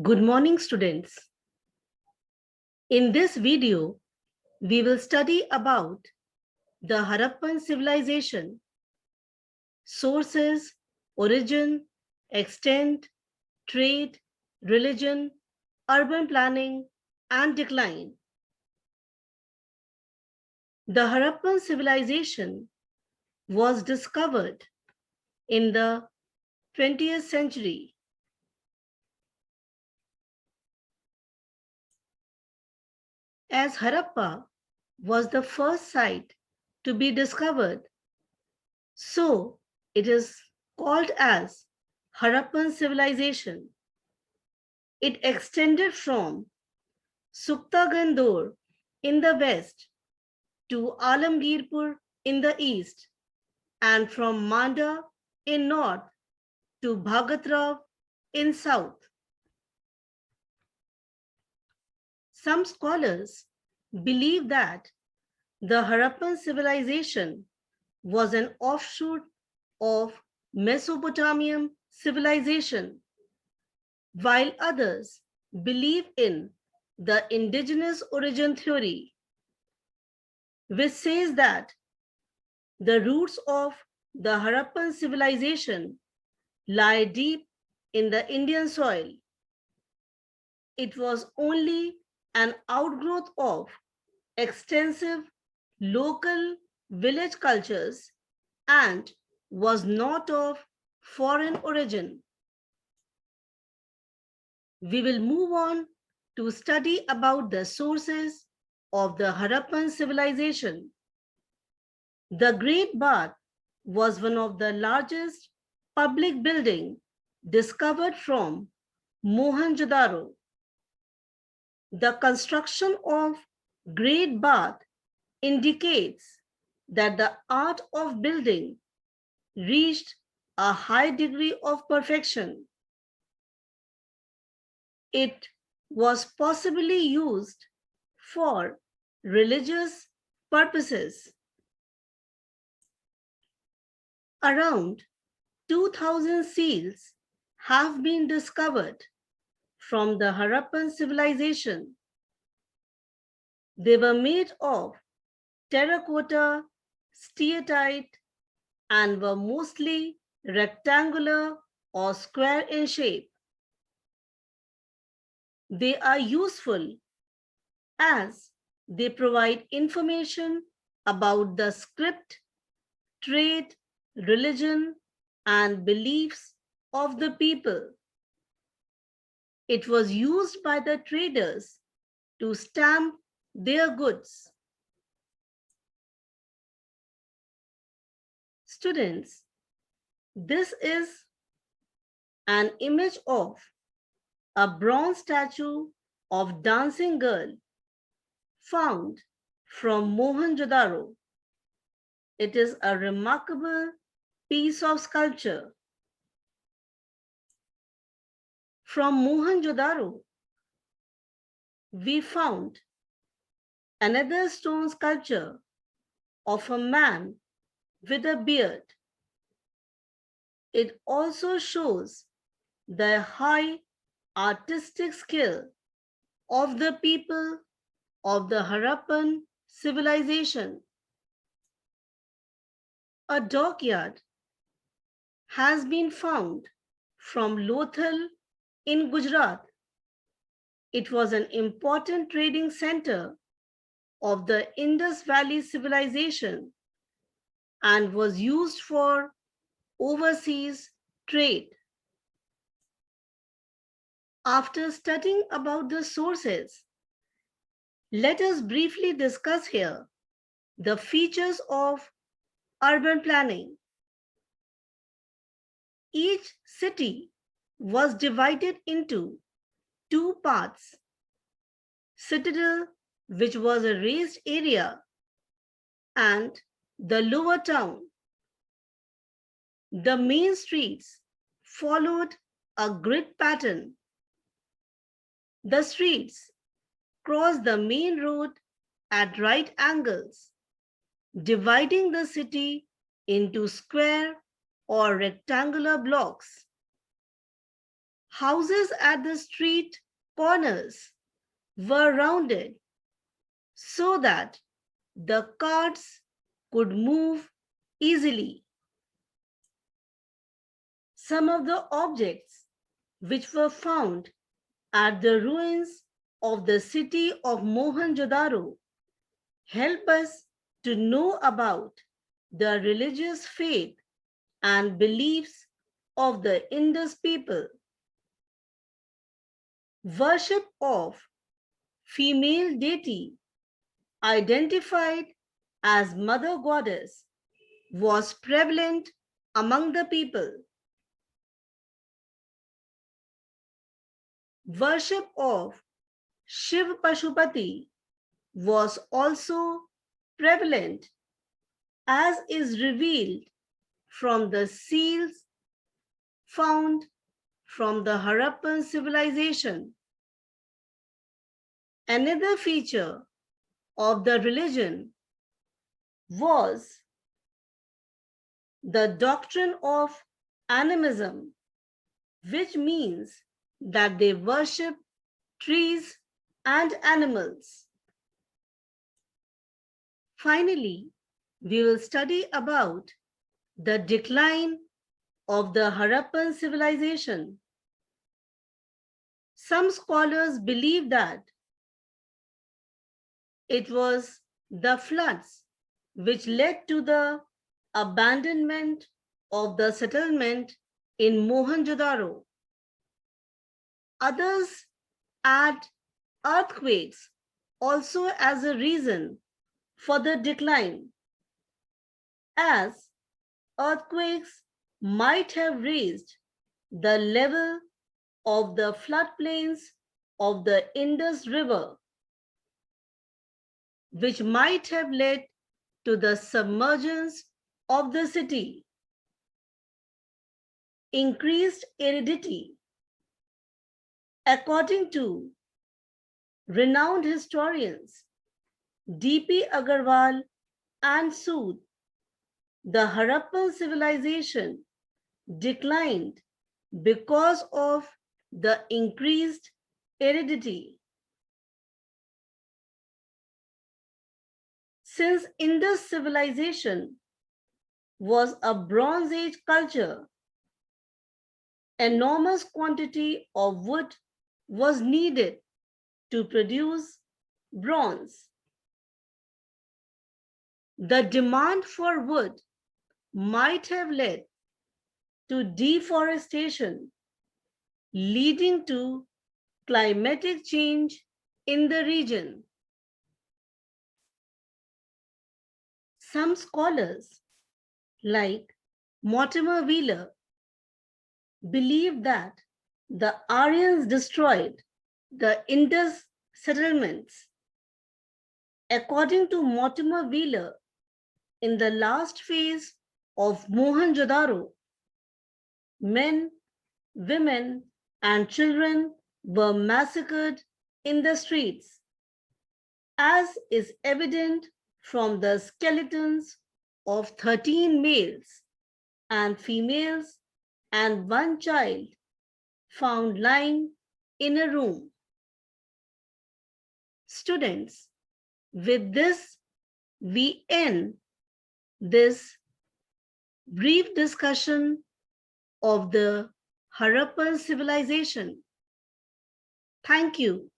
Good morning, students. In this video, we will study about the Harappan civilization, sources, origin, extent, trade, religion, urban planning, and decline. The Harappan civilization was discovered in the 20th century. As Harappa was the first site to be discovered, so it is called as Harappan civilization. It extended from Suktagandor in the west to Alamgirpur in the east and from Manda in north to Bhagatrav in south. Some scholars believe that the Harappan civilization was an offshoot of Mesopotamian civilization, while others believe in the indigenous origin theory, which says that the roots of the Harappan civilization lie deep in the Indian soil. It was only an outgrowth of extensive local village cultures and was not of foreign origin. We will move on to study about the sources of the Harappan civilization. The Great Bath was one of the largest public buildings discovered from Mohenjo-daro. The construction of Great Bath indicates that the art of building reached a high degree of perfection. It was possibly used for religious purposes. Around 2,000 seals have been discovered from the Harappan civilization. They were made of terracotta, steatite, and were mostly rectangular or square in shape. They are useful as they provide information about the script, trade, religion, and beliefs of the people. It was used by the traders to stamp their goods. Students, this is an image of a bronze statue of dancing girl found from Mohenjo-daro. It is a remarkable piece of sculpture. From Mohenjo-daro, we found another stone sculpture of a man with a beard. It also shows the high artistic skill of the people of the Harappan civilization. A dockyard has been found from Lothal in Gujarat. It was an important trading center of the Indus Valley civilization and was used for overseas trade. After studying about the sources, let us briefly discuss here the features of urban planning. Each city was divided into two parts: citadel, which was a raised area, and the lower town. The main streets followed a grid pattern. The streets crossed the main road at right angles, dividing the city into square or rectangular blocks. Houses at the street corners were rounded so that the carts could move easily. Some of the objects which were found at the ruins of the city of Mohenjo-daro help us to know about the religious faith and beliefs of the Indus people. Worship of female deity identified as mother goddess was prevalent among the people. Worship of Shiv Pashupati was also prevalent, as is revealed from the seals found from the Harappan civilization. Another feature of the religion was the doctrine of animism, which means that they worship trees and animals. Finally, we will study about the decline of the Harappan civilization. Some scholars believe that it was the floods which led to the abandonment of the settlement in Mohenjo-daro. Others add earthquakes also as a reason for the decline, as earthquakes might have raised the level of the floodplains of the Indus River, which might have led to the submergence of the city. Increased aridity. According to renowned historians D.P. Agarwal and Sood, the Harappan civilization declined because of the increased aridity. Since Indus civilization was a Bronze Age culture, enormous quantity of wood was needed to produce bronze. The demand for wood might have led to deforestation, leading to climatic change in the region. Some scholars, like Mortimer Wheeler, believe that the Aryans destroyed the Indus settlements. According to Mortimer Wheeler, in the last phase of Mohenjo-daro, men, women, and children were massacred in the streets, as is evident from the skeletons of 13 males and females and one child found lying in a room. Students, with this, we end this brief discussion of the Harappan civilization. Thank you.